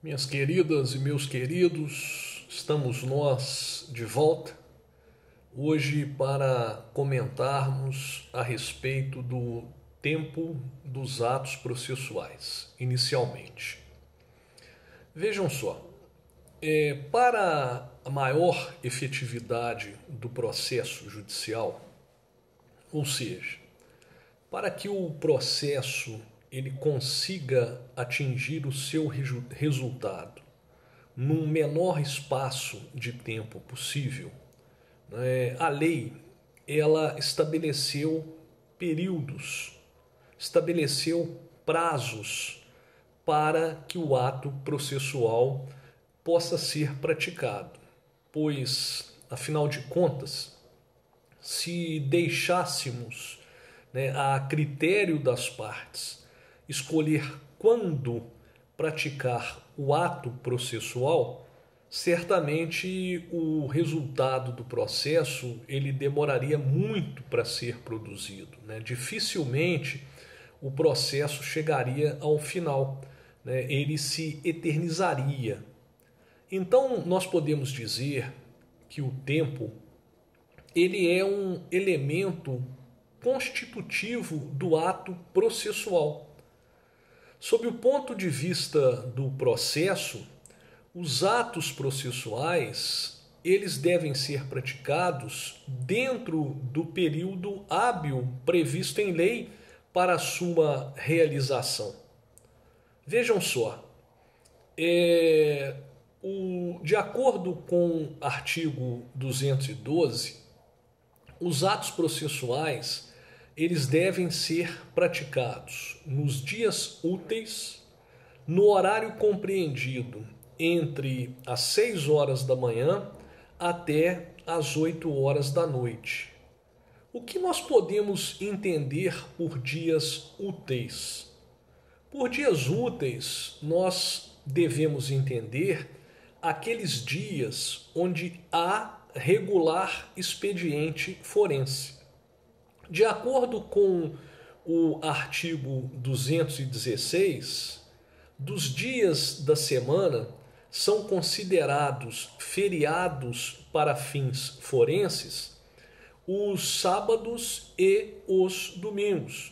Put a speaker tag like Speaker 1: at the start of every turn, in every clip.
Speaker 1: Minhas queridas e meus queridos, estamos nós de volta hoje para comentarmos a respeito do tempo dos atos processuais, inicialmente. Vejam só, para a maior efetividade do processo judicial, ou seja, para que o processo ele consiga atingir o seu resultado num menor espaço de tempo possível, a lei ela estabeleceu períodos, estabeleceu prazos para que o ato processual possa ser praticado, pois, afinal de contas, se deixássemos a critério das partes escolher quando praticar o ato processual, certamente o resultado do processo ele demoraria muito para ser produzido. Dificilmente o processo chegaria ao final, ele se eternizaria. Então nós podemos dizer que o tempo ele é um elemento constitutivo do ato processual. Sob o ponto de vista do processo, os atos processuais eles devem ser praticados dentro do período hábil previsto em lei para a sua realização. Vejam só, de acordo com o artigo 212, os atos processuais eles devem ser praticados nos dias úteis, no horário compreendido entre as 6 horas da manhã até as 8 horas da noite. O que nós podemos entender por dias úteis? Por dias úteis, nós devemos entender aqueles dias onde há regular expediente forense. De acordo com o artigo 216, dos dias da semana são considerados feriados para fins forenses os sábados e os domingos.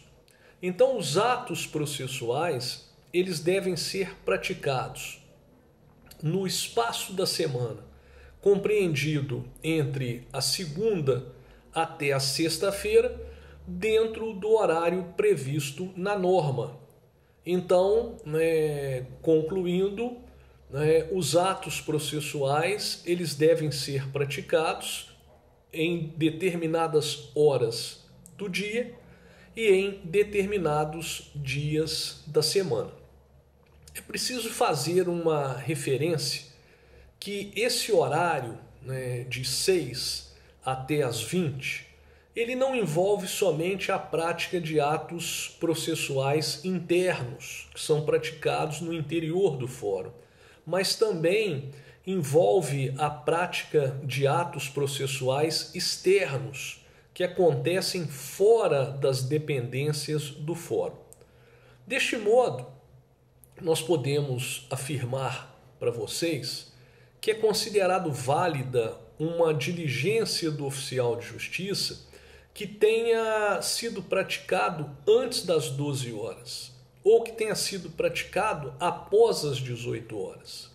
Speaker 1: Então, os atos processuais eles devem ser praticados no espaço da semana, compreendido entre a segunda até a sexta-feira, dentro do horário previsto na norma. Então, concluindo, os atos processuais eles devem ser praticados em determinadas horas do dia e em determinados dias da semana. É preciso fazer uma referência que esse horário de 6 até as 20, ele não envolve somente a prática de atos processuais internos, que são praticados no interior do fórum, mas também envolve a prática de atos processuais externos, que acontecem fora das dependências do fórum. Deste modo, nós podemos afirmar para vocês que é considerado válida uma diligência do oficial de justiça que tenha sido praticado antes das 12 horas ou que tenha sido praticado após as 18 horas.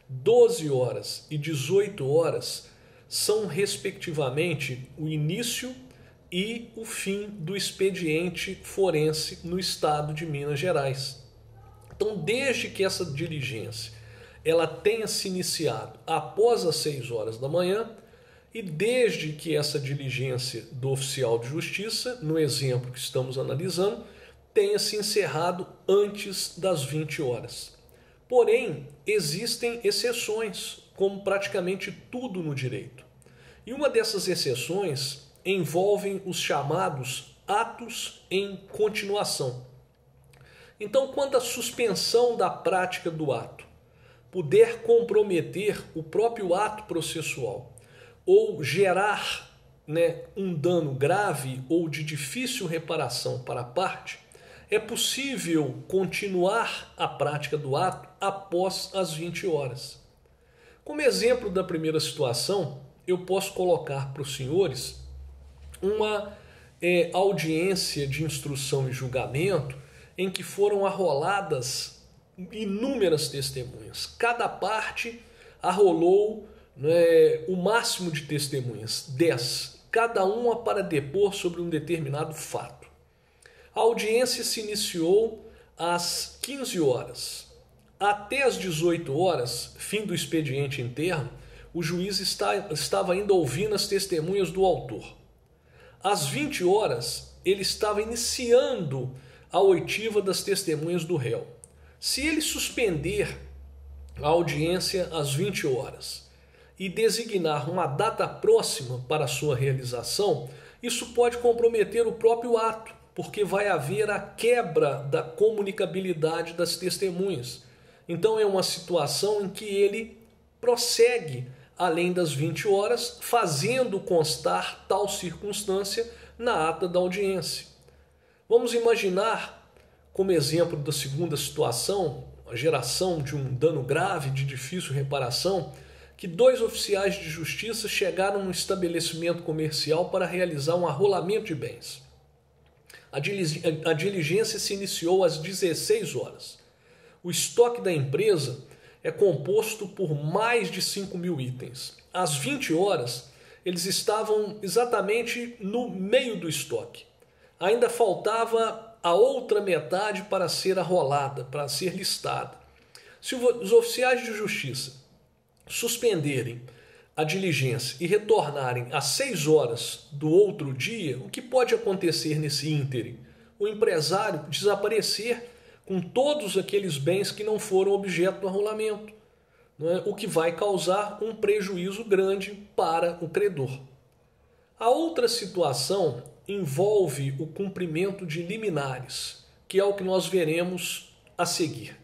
Speaker 1: 12 horas e 18 horas são, respectivamente, o início e o fim do expediente forense no estado de Minas Gerais. Então, desde que essa diligência ela tenha se iniciado após as 6 horas da manhã e desde que essa diligência do oficial de justiça, no exemplo que estamos analisando, tenha se encerrado antes das 20 horas. Porém, existem exceções, como praticamente tudo no direito. E uma dessas exceções envolvem os chamados atos em continuação. Então, quando a suspensão da prática do ato puder comprometer o próprio ato processual ou gerar um dano grave ou de difícil reparação para a parte, é possível continuar a prática do ato após as 20 horas. Como exemplo da primeira situação, eu posso colocar para os senhores uma audiência de instrução e julgamento em que foram arroladas inúmeras testemunhas. Cada parte arrolou o máximo de testemunhas, 10, cada uma para depor sobre um determinado fato. A audiência se iniciou às 15 horas. Até às 18 horas, fim do expediente interno, o juiz estava ainda ouvindo as testemunhas do autor. Às 20 horas, ele estava iniciando a oitiva das testemunhas do réu. Se ele suspender a audiência às 20 horas e designar uma data próxima para a sua realização, isso pode comprometer o próprio ato, porque vai haver a quebra da comunicabilidade das testemunhas. Então é uma situação em que ele prossegue além das 20 horas, fazendo constar tal circunstância na ata da audiência. Vamos imaginar, como exemplo da segunda situação, a geração de um dano grave de difícil reparação, que 2 oficiais de justiça chegaram no estabelecimento comercial para realizar um arrolamento de bens. A diligência se iniciou às 16 horas. O estoque da empresa é composto por mais de 5.000 itens. Às 20 horas, eles estavam exatamente no meio do estoque. Ainda faltava a outra metade para ser arrolada, para ser listada. Se os oficiais de justiça suspenderem a diligência e retornarem às 6 horas do outro dia, o que pode acontecer nesse ínterim? O empresário desaparecer com todos aqueles bens que não foram objeto do arrolamento, o que vai causar um prejuízo grande para o credor. A outra situação envolve o cumprimento de liminares, que é o que nós veremos a seguir.